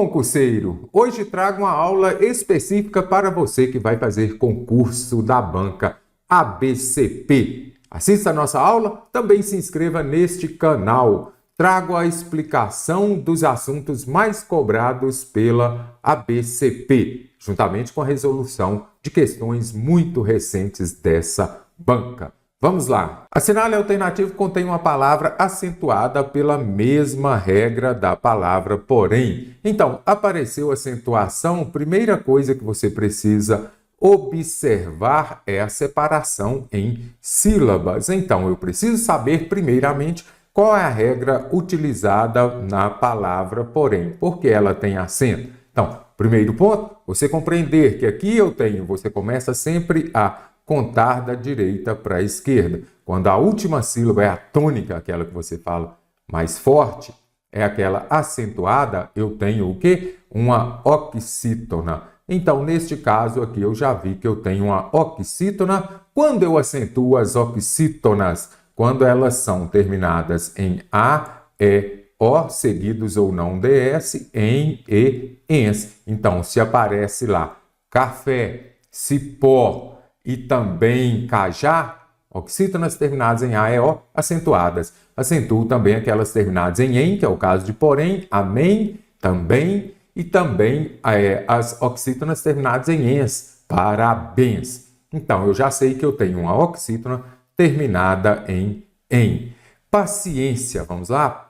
concurseiro! Hoje trago uma aula específica para você que vai fazer concurso da banca ABCP. Assista a nossa aula, também se inscreva neste canal. Trago a explicação dos assuntos mais cobrados pela ABCP, juntamente com a resolução de questões muito recentes dessa banca. Vamos lá! Assinale alternativo contém uma palavra acentuada pela mesma regra da palavra porém. Então, apareceu acentuação, primeira coisa que você precisa observar é a separação em sílabas. Então, eu preciso saber primeiramente qual é a regra utilizada na palavra porém, porque ela tem acento. Então, primeiro ponto, você compreender que aqui você começa sempre a contar da direita para a esquerda. Quando a última sílaba é a tônica, aquela que você fala mais forte, é aquela acentuada, eu tenho o quê? Uma oxítona. Então, neste caso aqui, eu já vi que eu tenho uma oxítona. Quando eu acentuo as oxítonas, quando elas são terminadas em A, E, O, seguidos ou não DS, em E, ENS. Então, se aparece lá café, cipó, e também cajá, oxítonas terminadas em A, E, O, acentuadas. Acentuo também aquelas terminadas em EN, que é o caso de porém, amém, também, e também as oxítonas terminadas em ENS, parabéns. Então, eu já sei que eu tenho uma oxítona terminada em EN. Paciência, vamos lá?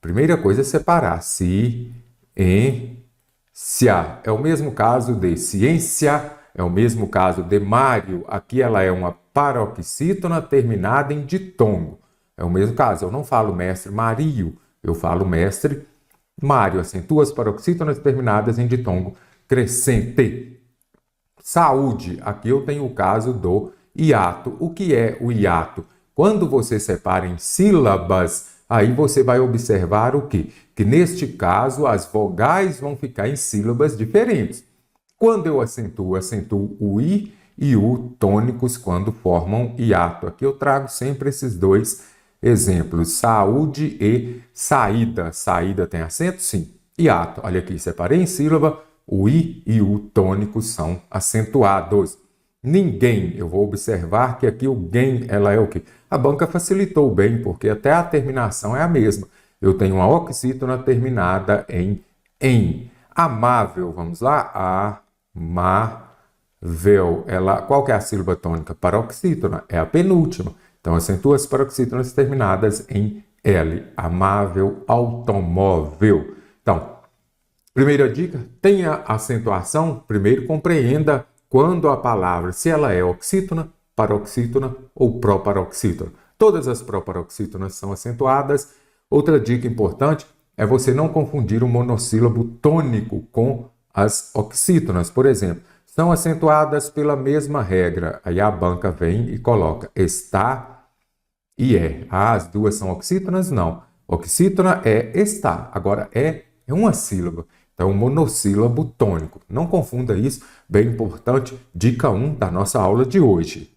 Primeira coisa é separar. Ciência. É o mesmo caso de ciência. É o mesmo caso de Mário, aqui ela é uma paroxítona terminada em ditongo. É o mesmo caso, eu não falo mestre Mario, eu falo mestre Mário, acentuo as paroxítonas terminadas em ditongo crescente. Saúde, aqui eu tenho o caso do hiato. O que é o hiato? Quando você separa em sílabas, aí você vai observar o quê? Que neste caso as vogais vão ficar em sílabas diferentes. Quando eu acentuo o I e U tônicos quando formam hiato. Aqui eu trago sempre esses dois exemplos, saúde e saída. Saída tem acento? Sim. Hiato, olha aqui, separei em sílaba, o I e U tônicos são acentuados. Ninguém, eu vou observar que aqui o GEM, ela é o quê? A banca facilitou bem, porque até a terminação é a mesma. Eu tenho uma oxítona terminada em EN. Amável, vamos lá? Amável. Qual que é a sílaba tônica? Paroxítona. É a penúltima. Então, acentua as paroxítonas terminadas em L. Amável, automóvel. Então, primeira dica, tenha acentuação. Primeiro, compreenda quando a palavra, se ela é oxítona, paroxítona ou proparoxítona. Todas as proparoxítonas são acentuadas. Outra dica importante é você não confundir o monossílabo tônico com as oxítonas. Por exemplo, são acentuadas pela mesma regra. Aí a banca vem e coloca está e é. As duas são oxítonas? Não. Oxítona é está. Agora é uma sílaba. Então, monossílabo tônico. Não confunda isso. Bem importante. Dica 1 da nossa aula de hoje.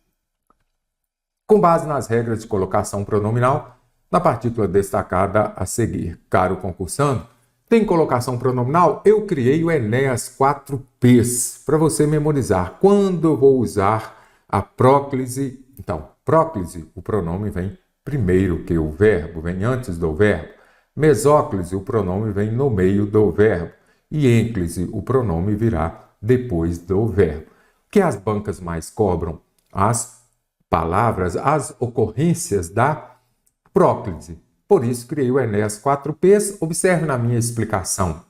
Com base nas regras de colocação pronominal, na partícula destacada a seguir, caro concursando, tem colocação pronominal? Eu criei o Enéas 4Ps para você memorizar. Quando eu vou usar a próclise, então, próclise, o pronome vem primeiro que o verbo, vem antes do verbo. Mesóclise, o pronome vem no meio do verbo. E ênclise, o pronome virá depois do verbo. O que as bancas mais cobram? As palavras, as ocorrências da próclise. Por isso, criei o Enéas 4Ps. Observe na minha explicação.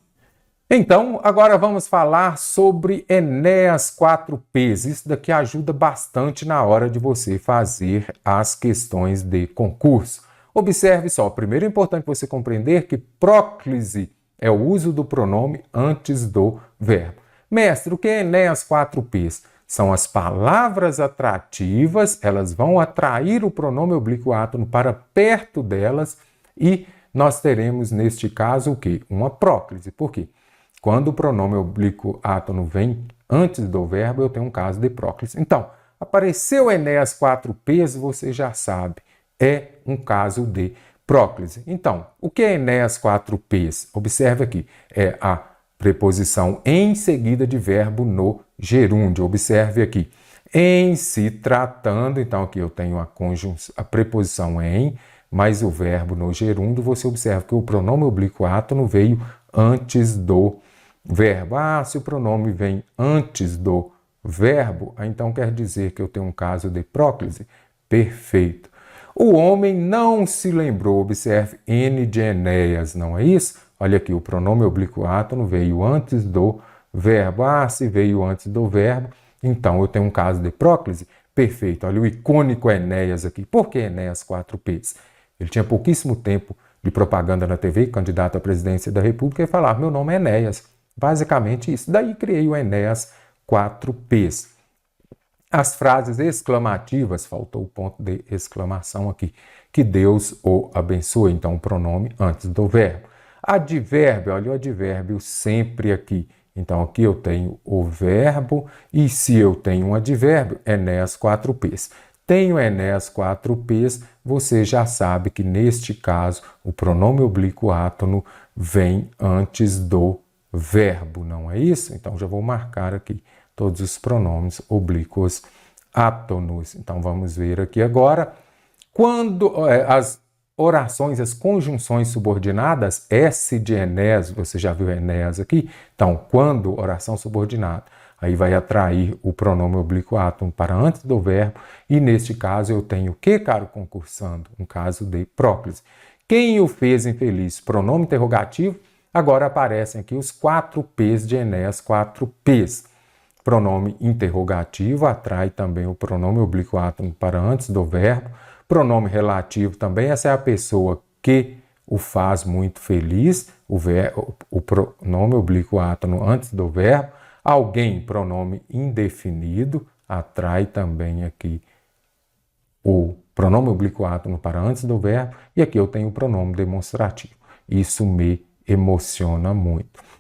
Então, agora vamos falar sobre Enéas 4Ps. Isso daqui ajuda bastante na hora de você fazer as questões de concurso. Observe só, primeiro é importante você compreender que próclise é o uso do pronome antes do verbo. Mestre, o que é Enéas 4Ps? São as palavras atrativas, elas vão atrair o pronome oblíquo átono para perto delas e nós teremos, neste caso, o quê? Uma próclise. Por quê? Quando o pronome oblíquo átono vem antes do verbo, eu tenho um caso de próclise. Então, apareceu Enéas 4Ps, você já sabe, é um caso de próclise. Então, o que é Enéas 4Ps? Observe aqui, é a preposição em seguida de verbo no gerúndio. Observe aqui, em se tratando, então aqui eu tenho a preposição em, mais o verbo no gerúndio. Você observa que o pronome oblíquo átono veio antes do verbo. Se o pronome vem antes do verbo, então quer dizer que eu tenho um caso de próclise? Perfeito. O homem não se lembrou, observe, N de Enéas, não é isso? Olha aqui, o pronome oblíquo átono veio antes do verbo. Se veio antes do verbo, então eu tenho um caso de próclise? Perfeito. Olha o icônico Enéas aqui. Por que Enéas 4Ps? Ele tinha pouquíssimo tempo de propaganda na TV, candidato à presidência da República, e falava, meu nome é Enéas. Basicamente isso. Daí criei o Enéas 4Ps. As frases exclamativas, faltou o ponto de exclamação aqui, que Deus o abençoe, então o pronome antes do verbo. Advérbio, olha o advérbio sempre aqui. Então aqui eu tenho o verbo e se eu tenho um advérbio, Enéas 4Ps. Tenho Enéas 4Ps, você já sabe que neste caso o pronome oblíquo átono vem antes do verbo, não é isso? Então já vou marcar aqui todos os pronomes oblíquos átonos. Então vamos ver aqui agora. Quando as orações, as conjunções subordinadas, S de Enéas, você já viu Enéas aqui? Então, quando oração subordinada, aí vai atrair o pronome oblíquo átono para antes do verbo, e neste caso eu tenho o que, caro concursando? Um caso de próclise. Quem o fez infeliz? Pronome interrogativo. Agora aparecem aqui os 4Ps de Enéas 4Ps. Pronome interrogativo atrai também o pronome oblíquo átono para antes do verbo. Pronome relativo também, essa é a pessoa que o faz muito feliz, o pronome oblíquo átono antes do verbo. Alguém, pronome indefinido, atrai também aqui o pronome oblíquo átono para antes do verbo. E aqui eu tenho o pronome demonstrativo. Isso me emociona muito.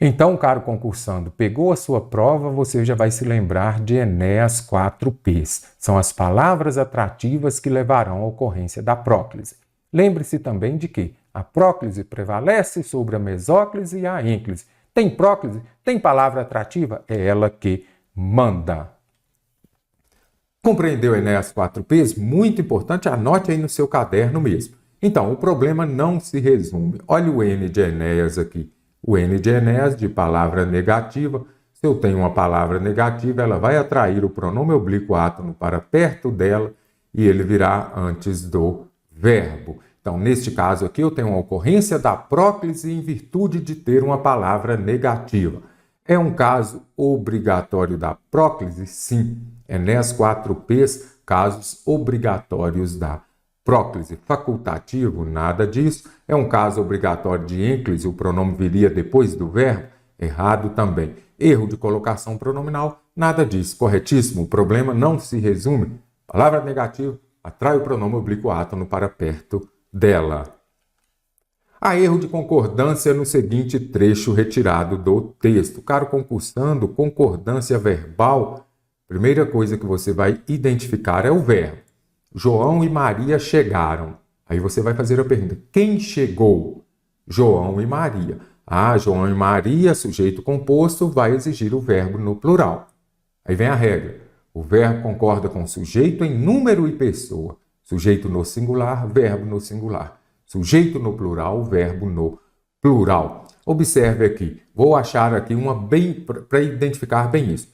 Então, caro concursando, pegou a sua prova, você já vai se lembrar de Enéas 4Ps. São as palavras atrativas que levarão à ocorrência da próclise. Lembre-se também de que a próclise prevalece sobre a mesóclise e a ênclise. Tem próclise? Tem palavra atrativa? É ela que manda. Compreendeu Enéas 4Ps? Muito importante, anote aí no seu caderno mesmo. Então, o problema não se resume. Olha o N de Enéas aqui. O N de Enéas, de palavra negativa. Se eu tenho uma palavra negativa, ela vai atrair o pronome oblíquo átono para perto dela e ele virá antes do verbo. Então, neste caso aqui, eu tenho uma ocorrência da próclise em virtude de ter uma palavra negativa. É um caso obrigatório da próclise? Sim. Enéas 4Ps, casos obrigatórios da próclise. Facultativo, nada disso. É um caso obrigatório de ênclise, o pronome viria depois do verbo? Errado também. Erro de colocação pronominal, nada disso. Corretíssimo, o problema não se resume. Palavra negativa atrai o pronome oblíquo átono para perto dela. Há erro de concordância no seguinte trecho retirado do texto. Caro concursando, concordância verbal, primeira coisa que você vai identificar é o verbo. João e Maria chegaram. Aí você vai fazer a pergunta, quem chegou? João e Maria. João e Maria, sujeito composto, vai exigir o verbo no plural. Aí vem a regra. O verbo concorda com sujeito em número e pessoa. Sujeito no singular, verbo no singular. Sujeito no plural, verbo no plural. Observe aqui. Vou achar aqui uma para identificar bem isso.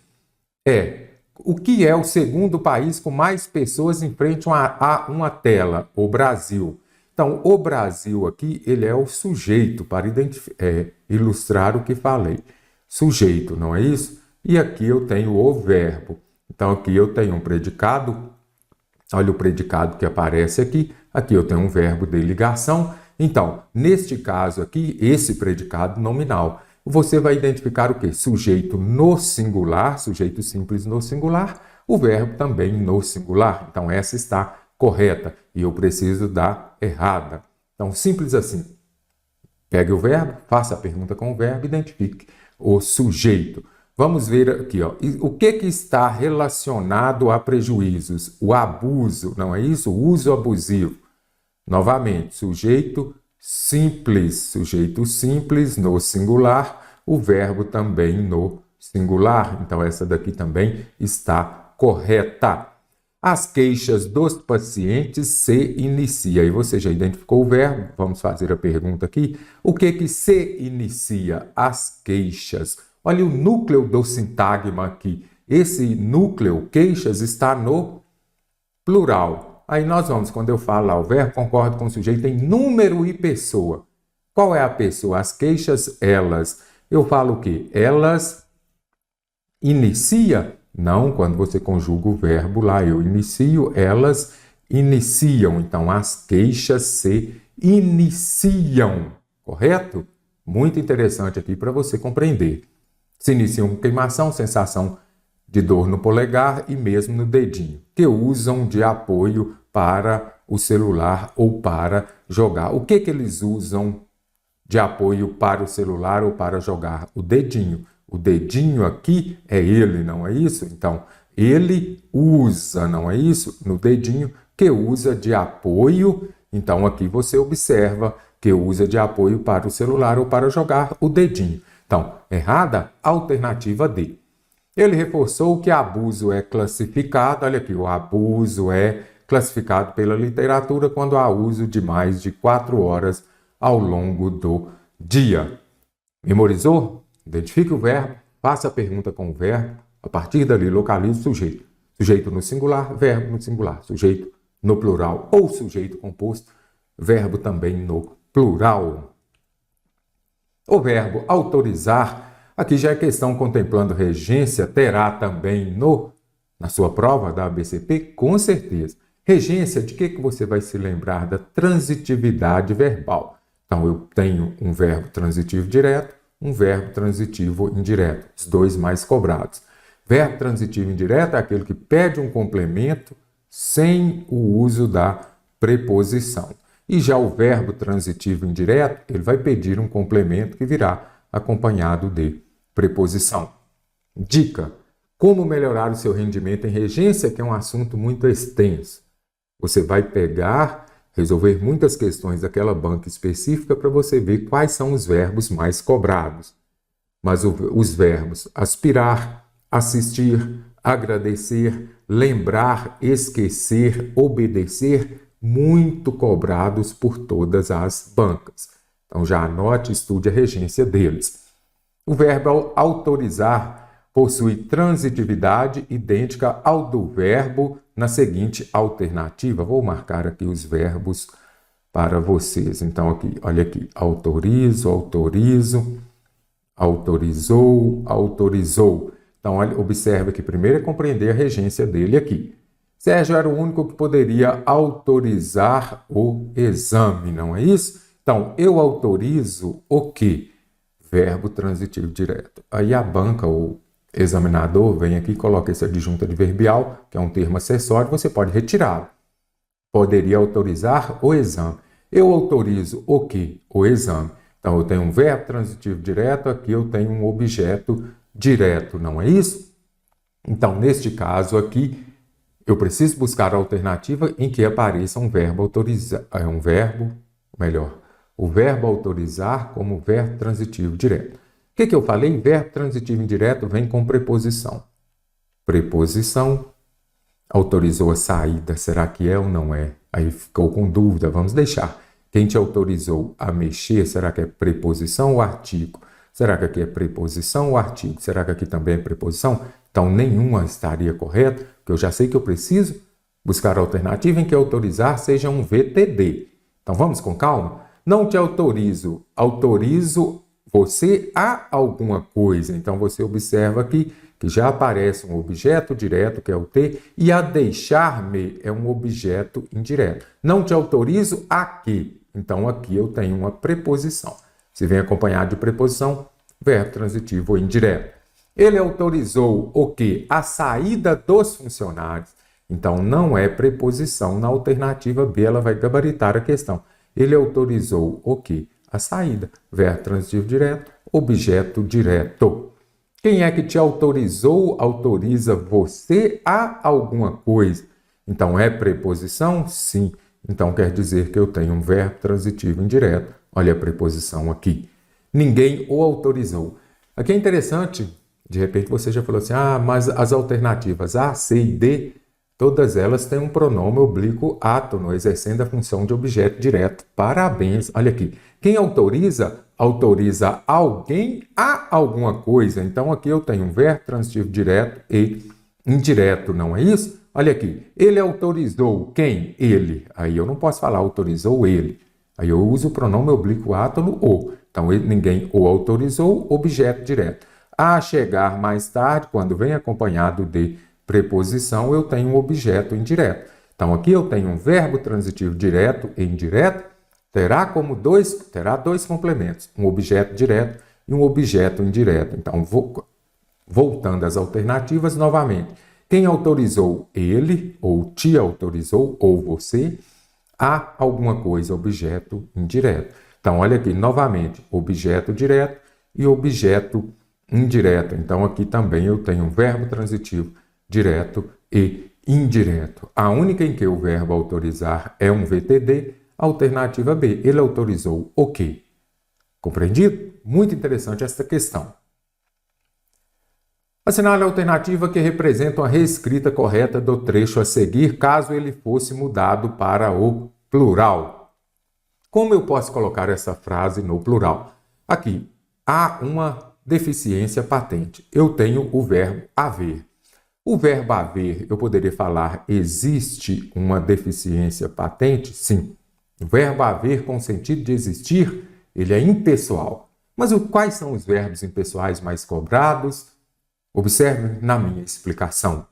O que é o segundo país com mais pessoas em frente a uma tela? O Brasil. Então, o Brasil aqui, ele é o sujeito para ilustrar o que falei. Sujeito, não é isso? E aqui eu tenho o verbo. Então, aqui eu tenho um predicado. Olha o predicado que aparece aqui. Aqui eu tenho um verbo de ligação. Então, neste caso aqui, esse predicado nominal. Você vai identificar o quê? Sujeito no singular, sujeito simples no singular, o verbo também no singular. Então, essa está correta e eu preciso da errada. Então, simples assim. Pegue o verbo, faça a pergunta com o verbo, identifique o sujeito. Vamos ver aqui, o que está relacionado a prejuízos? O abuso, não é isso? O uso abusivo. Novamente, sujeito simples no singular, o verbo também no singular. Então, essa daqui também está correta. As queixas dos pacientes se inicia. E você já identificou o verbo? Vamos fazer a pergunta aqui. O que se inicia? As queixas. Olha o núcleo do sintagma aqui. Esse núcleo, queixas, está no plural. Aí nós vamos, quando eu falo lá, o verbo concorda com o sujeito em número e pessoa. Qual é a pessoa? As queixas, elas. Eu falo o quê? Elas inicia? Não, quando você conjuga o verbo lá, eu inicio, elas iniciam. Então, as queixas se iniciam, correto? Muito interessante aqui para você compreender. Se iniciam com queimação, sensação de dor no polegar e mesmo no dedinho, que usam de apoio para o celular ou para jogar. O que eles usam de apoio para o celular ou para jogar? O dedinho. O dedinho aqui é ele, não é isso? Então, ele usa, não é isso? No dedinho, que usa de apoio. Então, aqui você observa que usa de apoio para o celular ou para jogar o dedinho. Então, errada, alternativa D. Ele reforçou que abuso é classificado, olha aqui, o abuso é classificado pela literatura quando há uso de mais de 4 horas ao longo do dia. Memorizou? Identifique o verbo, faça a pergunta com o verbo, a partir dali localize o sujeito. Sujeito no singular, verbo no singular. Sujeito no plural ou sujeito composto, verbo também no plural. O verbo autorizar, aqui já é questão contemplando regência, terá também na sua prova da ABCP? Com certeza. Regência, de que você vai se lembrar? Da transitividade verbal. Então, eu tenho um verbo transitivo direto, um verbo transitivo indireto, os dois mais cobrados. Verbo transitivo indireto é aquele que pede um complemento sem o uso da preposição. E já o verbo transitivo indireto, ele vai pedir um complemento que virá acompanhado de preposição. Dica: como melhorar o seu rendimento em regência, que é um assunto muito extenso. Você vai resolver muitas questões daquela banca específica para você ver quais são os verbos mais cobrados. Mas os verbos aspirar, assistir, agradecer, lembrar, esquecer, obedecer, muito cobrados por todas as bancas. Então já anote e estude a regência deles. O verbo autorizar possui transitividade idêntica ao do verbo na seguinte alternativa. Vou marcar aqui os verbos para vocês. Então, aqui, olha aqui. Autorizo, autorizo, autorizou, autorizou. Então, olha, observe que primeiro é compreender a regência dele aqui. Sérgio era o único que poderia autorizar o exame, não é isso? Então, eu autorizo o quê? Verbo transitivo direto. Aí a banca, o examinador, vem aqui e coloca esse adjunto adverbial, que é um termo acessório, você pode retirá-lo. Poderia autorizar o exame. Eu autorizo o quê? O exame. Então, eu tenho um verbo transitivo direto, aqui eu tenho um objeto direto, não é isso? Então, neste caso aqui, eu preciso buscar a alternativa em que apareça um verbo autorizar, o verbo autorizar como verbo transitivo direto. O que eu falei? Verbo transitivo indireto vem com preposição. Preposição, autorizou a saída, será que é ou não é? Aí ficou com dúvida, vamos deixar. Quem te autorizou a mexer, será que é preposição ou artigo? Será que aqui é preposição ou artigo? Será que aqui também é preposição? Então, nenhuma estaria correta, porque eu já sei que eu preciso buscar a alternativa em que autorizar seja um VTD. Então, vamos com calma? Não te autorizo, autorizo você a alguma coisa. Então, você observa aqui que já aparece um objeto direto, que é o T, e a deixar-me é um objeto indireto. Não te autorizo a quê? Então, aqui eu tenho uma preposição. Se vem acompanhado de preposição, verbo transitivo indireto. Ele autorizou o quê? A saída dos funcionários. Então, não é preposição. Na alternativa B, ela vai gabaritar a questão. Ele autorizou o quê? A saída. Verbo transitivo direto, objeto direto. Quem é que te autorizou? Autoriza você a alguma coisa. Então, é preposição? Sim. Então quer dizer que eu tenho um verbo transitivo indireto. Olha a preposição aqui. Ninguém o autorizou. Aqui é interessante, de repente você já falou assim, mas as alternativas A, C e D, todas elas têm um pronome oblíquo átono, exercendo a função de objeto direto. Parabéns! Olha aqui. Quem autoriza, autoriza alguém a alguma coisa. Então aqui eu tenho um verbo transitivo direto e indireto, não é isso? Olha aqui. Ele autorizou quem? Ele. Aí eu não posso falar autorizou ele. Aí eu uso o pronome oblíquo átono o. Então, ninguém o autorizou, objeto direto. A chegar mais tarde, quando vem acompanhado de preposição, eu tenho um objeto indireto. Então, aqui eu tenho um verbo transitivo direto e indireto, terá dois complementos, um objeto direto e um objeto indireto. Então, voltando às alternativas novamente. Quem autorizou? Ele, ou te autorizou, ou você, a alguma coisa, objeto indireto. Então, olha aqui, novamente, objeto direto e objeto indireto. Então, aqui também eu tenho um verbo transitivo direto e indireto. A única em que o verbo autorizar é um VTD, alternativa B. Ele autorizou o quê? Compreendido? Muito interessante esta questão. Assinale a alternativa que representa uma reescrita correta do trecho a seguir, caso ele fosse mudado para o plural. Como eu posso colocar essa frase no plural? Aqui, há uma deficiência patente. Eu tenho o verbo haver. O verbo haver, eu poderia falar, existe uma deficiência patente? Sim. O verbo haver, com o sentido de existir, ele é impessoal. Mas quais são os verbos impessoais mais cobrados? Observe na minha explicação.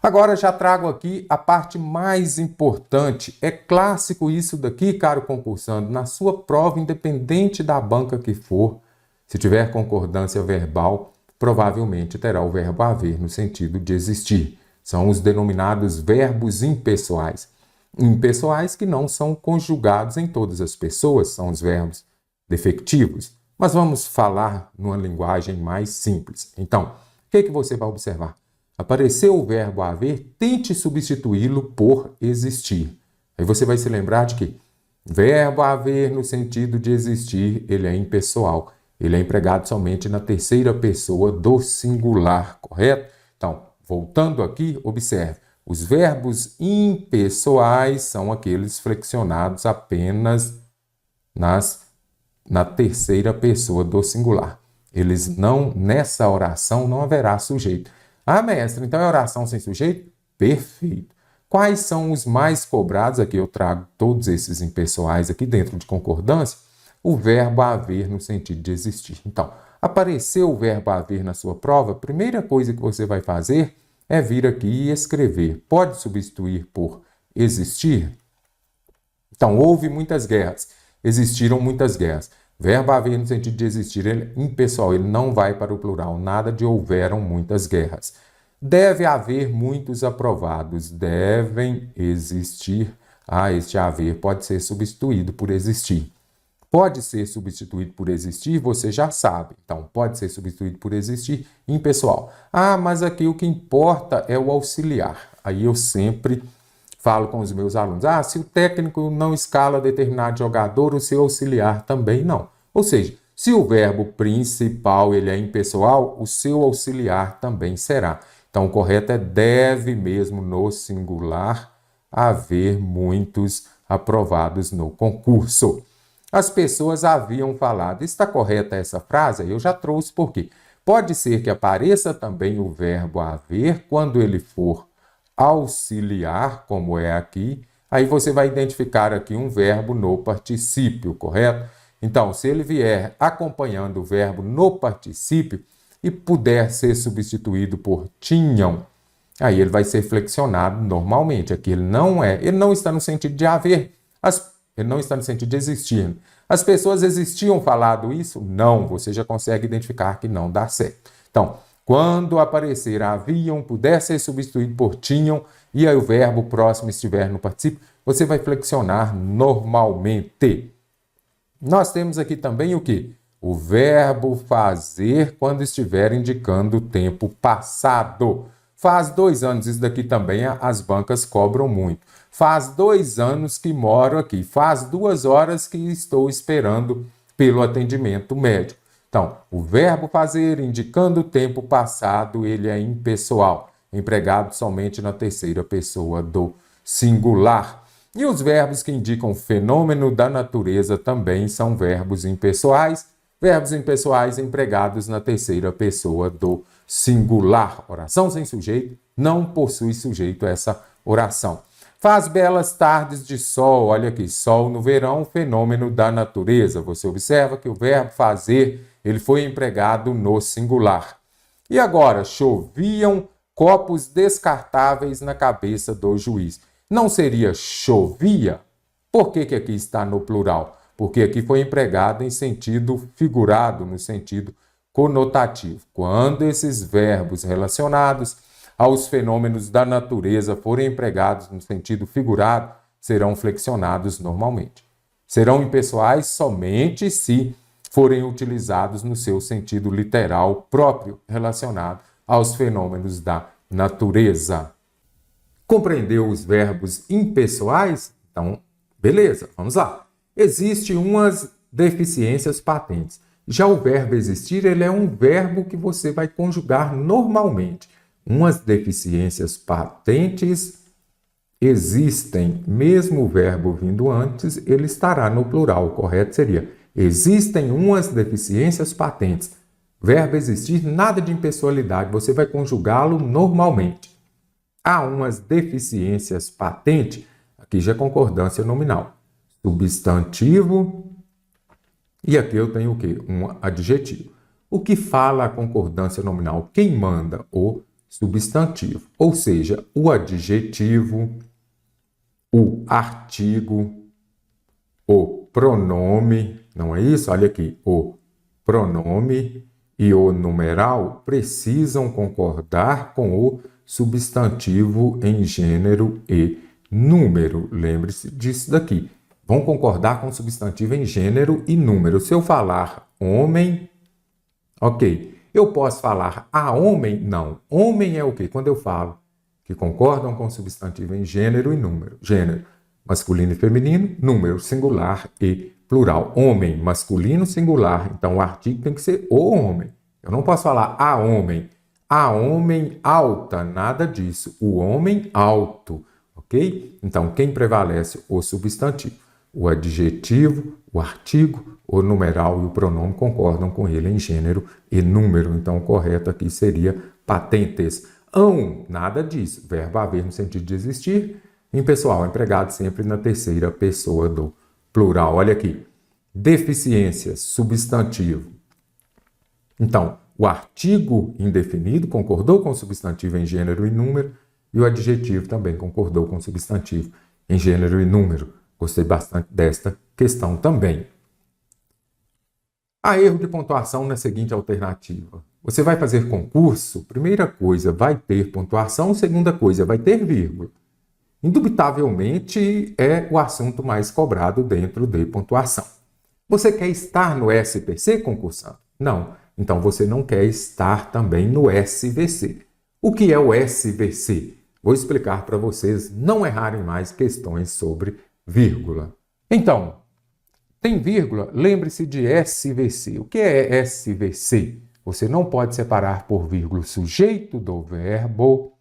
Agora já trago aqui a parte mais importante. É clássico isso daqui, caro concursando, na sua prova, independente da banca que for, se tiver concordância verbal, provavelmente terá o verbo haver no sentido de existir. São os denominados verbos impessoais. Impessoais que não são conjugados em todas as pessoas, são os verbos defectivos. Mas vamos falar numa linguagem mais simples. Então, o que você vai observar? Apareceu o verbo haver, tente substituí-lo por existir. Aí você vai se lembrar de que verbo haver no sentido de existir, ele é impessoal. Ele é empregado somente na terceira pessoa do singular, correto? Então, voltando aqui, observe. Os verbos impessoais são aqueles flexionados apenas na terceira pessoa do singular. Eles não, nessa oração, não haverá sujeito. Mestre, então é oração sem sujeito? Perfeito. Quais são os mais cobrados? Aqui eu trago todos esses impessoais aqui dentro de concordância. O verbo haver no sentido de existir. Então, apareceu o verbo haver na sua prova, a primeira coisa que você vai fazer é vir aqui e escrever. Pode substituir por existir? Então, houve muitas guerras. Existiram muitas guerras. Verbo haver no sentido de existir, ele é impessoal, ele não vai para o plural. Nada de houveram muitas guerras. Deve haver muitos aprovados. Devem existir. Este haver pode ser substituído por existir. Pode ser substituído por existir, você já sabe. Então, pode ser substituído por existir, impessoal. Mas aqui o que importa é o auxiliar. Aí eu sempre falo com os meus alunos, se o técnico não escala determinado jogador, o seu auxiliar também não. Ou seja, se o verbo principal ele é impessoal, o seu auxiliar também será. Então, o correto é deve mesmo no singular haver muitos aprovados no concurso. As pessoas haviam falado. Está correta essa frase? Eu já trouxe por quê? Pode ser que apareça também o verbo haver quando ele for auxiliar, como é aqui, aí você vai identificar aqui um verbo no particípio, correto? Então, se ele vier acompanhando o verbo no particípio e puder ser substituído por tinham, aí ele vai ser flexionado normalmente. Aqui ele não está no sentido de haver, ele não está no sentido de existir. As pessoas existiam falado isso? Não, você já consegue identificar que não dá certo. Então, quando aparecer haviam, puder ser substituído por tinham, e aí o verbo próximo estiver no particípio, você vai flexionar normalmente. Nós temos aqui também o quê? O verbo fazer quando estiver indicando o tempo passado. Faz 2 anos, isso daqui também as bancas cobram muito. Faz 2 anos que moro aqui. Faz 2 horas que estou esperando pelo atendimento médico. Então, o verbo fazer, indicando o tempo passado, ele é impessoal, empregado somente na terceira pessoa do singular. E os verbos que indicam fenômeno da natureza também são verbos impessoais empregados na terceira pessoa do singular. Oração sem sujeito não possui sujeito essa oração. Faz belas tardes de sol. Olha aqui, sol no verão, fenômeno da natureza. Você observa que o verbo fazer, ele foi empregado no singular. E agora, choviam copos descartáveis na cabeça do juiz. Não seria chovia? Por que aqui está no plural? Porque aqui foi empregado em sentido figurado, no sentido conotativo. Quando esses verbos relacionados aos fenômenos da natureza forem empregados no sentido figurado, serão flexionados normalmente. Serão impessoais somente se forem utilizados no seu sentido literal próprio, relacionado aos fenômenos da natureza. Compreendeu os verbos impessoais? Então, beleza, vamos lá. Existem umas deficiências patentes. Já o verbo existir, ele é um verbo que você vai conjugar normalmente. Umas deficiências patentes existem, mesmo o verbo vindo antes, ele estará no plural. O correto seria: existem umas deficiências patentes. Verbo existir, nada de impessoalidade, você vai conjugá-lo normalmente. Há umas deficiências patentes, aqui já é concordância nominal. Substantivo, e aqui eu tenho o quê? Um adjetivo. O que fala a concordância nominal? Quem manda? O substantivo, ou seja, o adjetivo, o artigo, o pronome, não é isso? Olha aqui, o pronome e o numeral precisam concordar com o substantivo em gênero e número. Lembre-se disso daqui. Vão concordar com o substantivo em gênero e número. Se eu falar homem, ok. Eu posso falar a homem? Não. Homem é o quê? Quando eu falo que concordam com o substantivo em gênero e número. Gênero, masculino e feminino. Número, singular e plural. Homem, masculino, singular. Então, o artigo tem que ser o homem. Eu não posso falar a homem. A homem alta, nada disso. O homem alto, ok? Então, quem prevalece? O substantivo. O adjetivo, o artigo, o numeral e o pronome concordam com ele em gênero e número. Então, o correto aqui seria patentes. Nada disso. Verbo haver no sentido de existir. Impessoal, empregado sempre na terceira pessoa do plural. Olha aqui. Deficiências, substantivo. Então, o artigo indefinido concordou com o substantivo em gênero e número. E o adjetivo também concordou com o substantivo em gênero e número. Gostei bastante desta questão também. Há erro de pontuação na seguinte alternativa. Você vai fazer concurso, primeira coisa, vai ter pontuação, segunda coisa, vai ter vírgula. Indubitavelmente é o assunto mais cobrado dentro de pontuação. Você quer estar no SPC concursando? Não. Então você não quer estar também no SVC. O que é o SVC? Vou explicar para vocês não errarem mais questões sobre vírgula. Então, tem vírgula, lembre-se de SVC. O que é SVC? Você não pode separar por vírgula o sujeito do verbo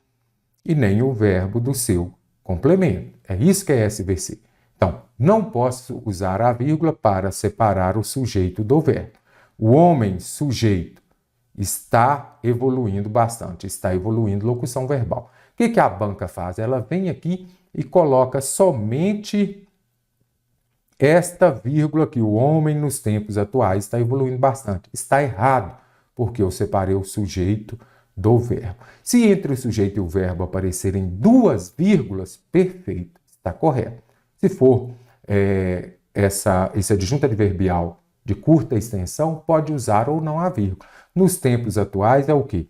e nem o verbo do seu complemento. É isso que é SVC. Então, não posso usar a vírgula para separar o sujeito do verbo. O homem, sujeito, está evoluindo bastante, está evoluindo locução verbal. O que a banca faz? Ela vem aqui e coloca somente esta vírgula que o homem nos tempos atuais está evoluindo bastante. Está errado, porque eu separei o sujeito do verbo. Se entre o sujeito e o verbo aparecerem 2 vírgulas, perfeito, está correto. Se for esse adjunto adverbial de curta extensão, pode usar ou não a vírgula. Nos tempos atuais é o quê?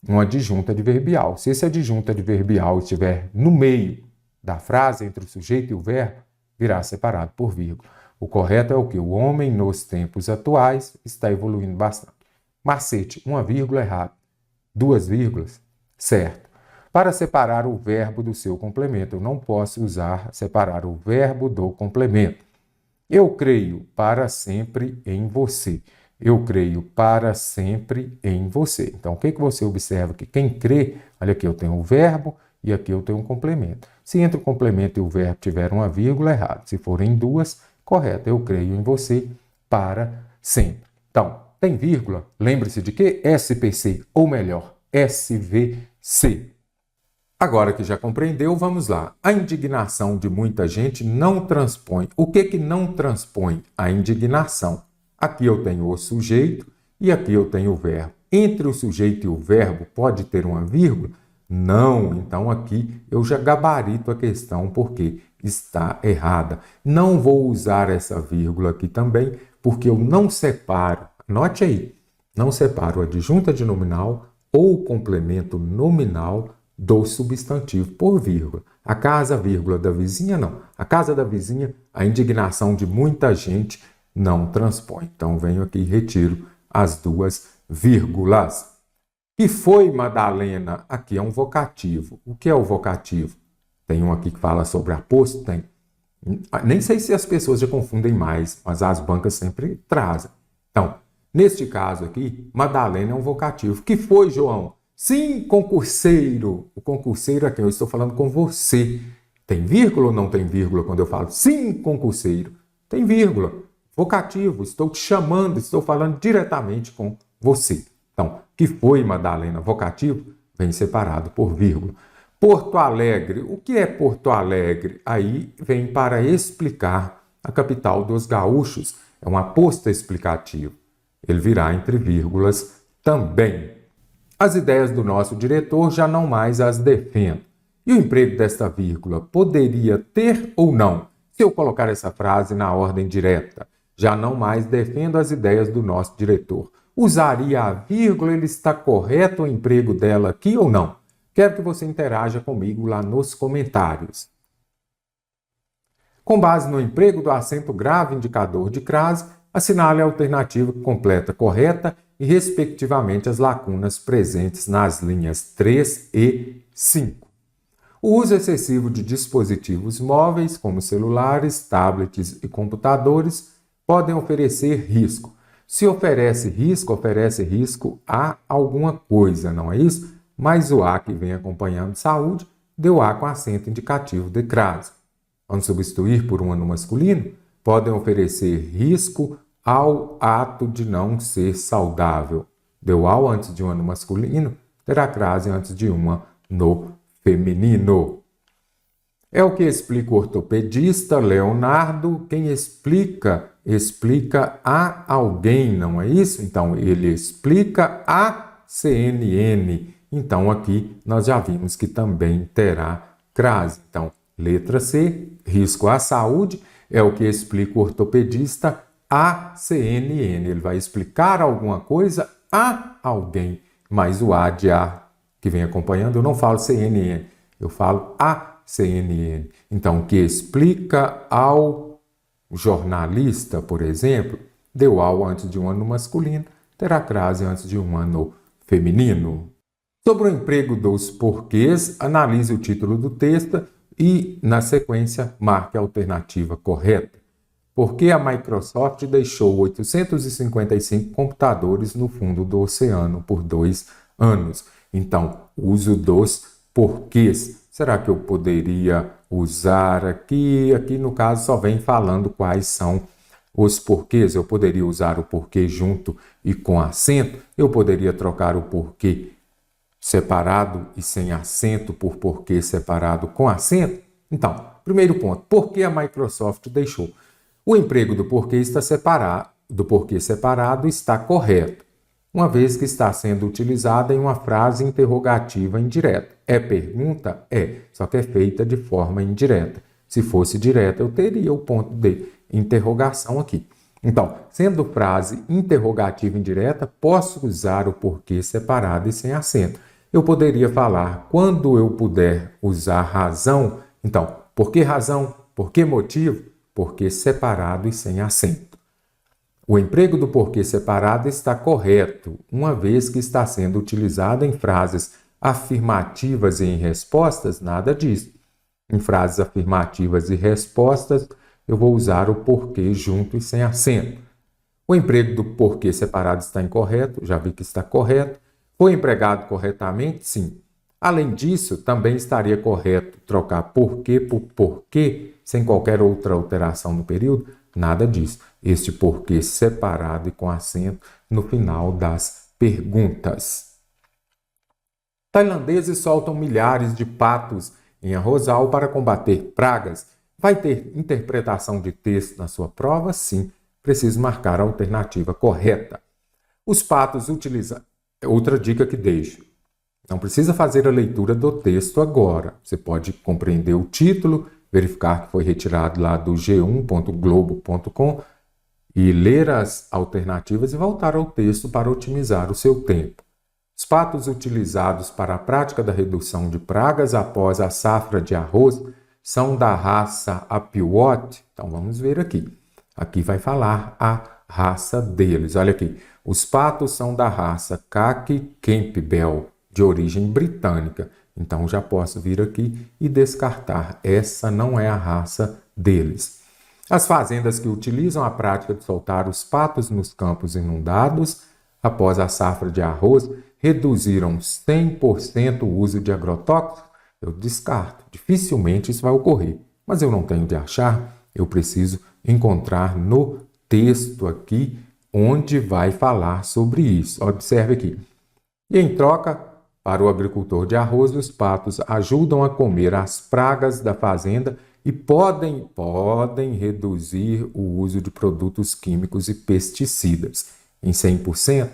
Um adjunto adverbial. Se esse adjunto adverbial estiver no meio da frase, entre o sujeito e o verbo, virá separado por vírgula. O correto é o quê? O homem nos tempos atuais está evoluindo bastante. Macete, uma vírgula errada. 2 vírgulas, certo. para separar o verbo do seu complemento. Eu não posso separar o verbo do complemento. Eu creio para sempre em você. Eu creio para sempre em você. Então, o que você observa aqui? Quem crê, olha aqui, eu tenho o verbo e aqui eu tenho um complemento. Se entre o complemento e o verbo tiver uma vírgula, errado. Se forem duas, correto. Eu creio em você para sempre. Então, tem vírgula, lembre-se de que? SPC, ou melhor, SVC. Agora que já compreendeu, vamos lá. A indignação de muita gente não transpõe. O que não transpõe? A indignação. Aqui eu tenho o sujeito e aqui eu tenho o verbo. Entre o sujeito e o verbo pode ter uma vírgula? Não. Então aqui eu já gabarito a questão porque está errada. Não vou usar essa vírgula aqui também porque eu não separo. Note aí, não separo a adjunta de nominal ou o complemento nominal do substantivo por vírgula. A casa, vírgula, da vizinha, não. A casa da vizinha, a indignação de muita gente não transpõe. Então, venho aqui e retiro as duas vírgulas. Que foi, Madalena? Aqui é um vocativo. O que é o vocativo? Tem um aqui que fala sobre aposto? Tem. Nem sei se as pessoas já confundem mais, mas as bancas sempre trazem. Então, neste caso aqui, Madalena é um vocativo. Que foi, João? Sim, concurseiro. O concurseiro aqui, eu estou falando com você. Tem vírgula ou não tem vírgula quando eu falo sim, concurseiro? Tem vírgula. Vocativo, estou te chamando, estou falando diretamente com você. Então, que foi, Madalena? Vocativo vem separado por vírgula. Porto Alegre. O que é Porto Alegre? Aí vem para explicar a capital dos gaúchos. É um aposto explicativo. Ele virá entre vírgulas também. As ideias do nosso diretor já não mais as defendo. E o emprego desta vírgula poderia ter ou não? Se eu colocar essa frase na ordem direta, já não mais defendo as ideias do nosso diretor. Usaria a vírgula, ele está correto o emprego dela aqui ou não? Quero que você interaja comigo lá nos comentários. Com base no emprego do acento grave indicador de crase, assinale a alternativa completa correta e, respectivamente, as lacunas presentes nas linhas 3 e 5. O uso excessivo de dispositivos móveis, como celulares, tablets e computadores, podem oferecer risco. Se oferece risco a alguma coisa, não é isso? Mas o A que vem acompanhando saúde, deu A com acento indicativo de crase. Vamos substituir por um no masculino? Podem oferecer risco ao ato de não ser saudável. Deu ao antes de uma no masculino, terá crase antes de uma no feminino. É o que explica o ortopedista Leonardo. Quem explica a alguém, não é isso? Então, ele explica a CNN. Então, aqui nós já vimos que também terá crase. Então, letra C, risco à saúde, é o que explica o ortopedista a CNN. Ele vai explicar alguma coisa a alguém, mas o A de A que vem acompanhando, eu não falo CNN, eu falo a CNN. Então, que explica ao jornalista, por exemplo, deu ao antes de um no masculino, terá crase antes de um no feminino. Sobre o emprego dos porquês, analise o título do texto e, na sequência, marque a alternativa correta. Por que a Microsoft deixou 855 computadores no fundo do oceano por 2 anos? Então, uso dos porquês. Será que eu poderia usar aqui? Aqui, no caso, só vem falando quais são os porquês. Eu poderia usar o porquê junto e com acento. Eu poderia trocar o porquê separado e sem acento por porquê separado com acento. Então, primeiro ponto, por que a Microsoft deixou? O emprego do porquê separado está correto, uma vez que está sendo utilizada em uma frase interrogativa indireta. É pergunta? É, só que é feita de forma indireta. Se fosse direta, eu teria o ponto de interrogação aqui. Então, sendo frase interrogativa indireta, posso usar o porquê separado e sem acento. Eu poderia falar, quando eu puder usar razão, então, por que razão? Por que motivo? Porquê separado e sem acento. O emprego do porquê separado está correto, uma vez que está sendo utilizado em frases afirmativas e em respostas, nada disso. Em frases afirmativas e respostas, eu vou usar o porquê junto e sem acento. O emprego do porquê separado está incorreto, já vi que está correto. Foi empregado corretamente? Sim. Além disso, também estaria correto trocar porquê por porquê, sem qualquer outra alteração no período? Nada disso. Este porquê separado e com acento no final das perguntas. Tailandeses soltam milhares de patos em arrozal para combater pragas. Vai ter interpretação de texto na sua prova? Sim. Preciso marcar a alternativa correta. Os patos utilizam... Outra dica que deixo. Não precisa fazer a leitura do texto agora. Você pode compreender o título, verificar que foi retirado lá do g1.globo.com e ler as alternativas e voltar ao texto para otimizar o seu tempo. Os patos utilizados para a prática da redução de pragas após a safra de arroz são da raça Apiwot. Então vamos ver aqui. Aqui vai falar a raça deles. Olha aqui. Os patos são da raça Khaki Campbell, de origem britânica. Então já posso vir aqui e descartar. Essa não é a raça deles. As fazendas que utilizam a prática de soltar os patos nos campos inundados após a safra de arroz reduziram 100% o uso de agrotóxicos? Eu descarto. Dificilmente isso vai ocorrer. Mas eu não tenho de achar, eu preciso encontrar no texto aqui onde vai falar sobre isso. Observe aqui. E em troca, para o agricultor de arroz, os patos ajudam a comer as pragas da fazenda e podem reduzir o uso de produtos químicos e pesticidas. Em 100%,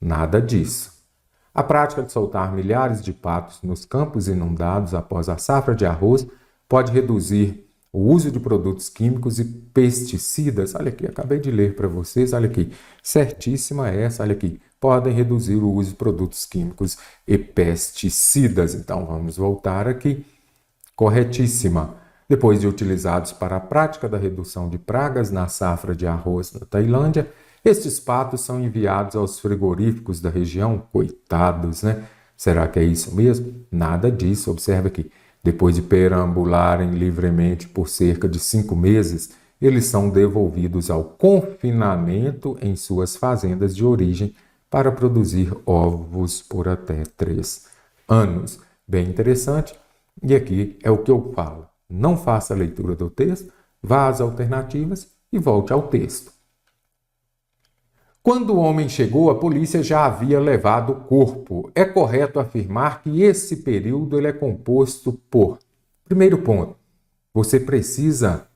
nada disso. A prática de soltar milhares de patos nos campos inundados após a safra de arroz pode reduzir o uso de produtos químicos e pesticidas. Olha aqui, acabei de ler para vocês, olha aqui, certíssima essa, olha aqui. Podem reduzir o uso de produtos químicos e pesticidas. Então, vamos voltar aqui. Corretíssima. Depois de utilizados para a prática da redução de pragas na safra de arroz na Tailândia, estes patos são enviados aos frigoríficos da região. Coitados, né? Será que é isso mesmo? Nada disso. Observe aqui. Depois de perambularem livremente por cerca de 5 meses, eles são devolvidos ao confinamento em suas fazendas de origem para produzir ovos por até 3 anos. Bem interessante. E aqui é o que eu falo. Não faça a leitura do texto, vá às alternativas e volte ao texto. Quando o homem chegou, a polícia já havia levado o corpo. É correto afirmar que esse período ele é composto por... Primeiro ponto, você precisa...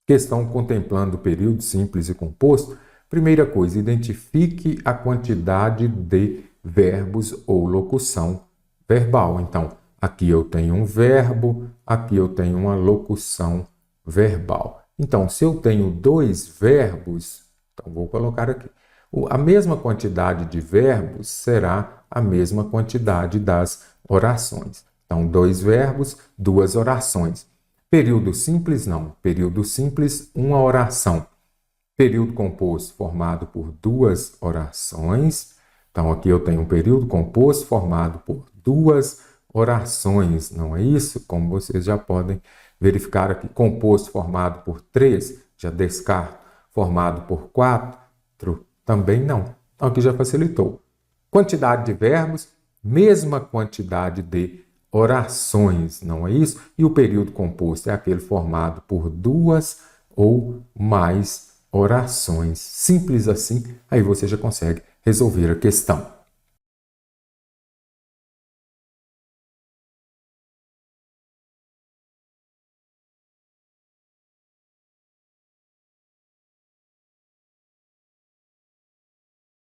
Questão contemplando o período simples e composto. Primeira coisa, identifique a quantidade de verbos ou locução verbal. Então, aqui eu tenho um verbo, aqui eu tenho uma locução verbal. Então, se eu tenho 2 verbos, então vou colocar aqui. A mesma quantidade de verbos será a mesma quantidade das orações. Então, 2 verbos, 2 orações. Período simples, não. Período simples, uma oração. Período composto formado por 2 orações. Então, aqui eu tenho um período composto formado por 2 orações, não é isso? Como vocês já podem verificar aqui. Composto formado por 3, já descarto. Formado por 4, também não. Então, aqui já facilitou. Quantidade de verbos, mesma quantidade de orações, não é isso? E o período composto é aquele formado por 2 ou mais orações. Simples assim, aí você já consegue resolver a questão.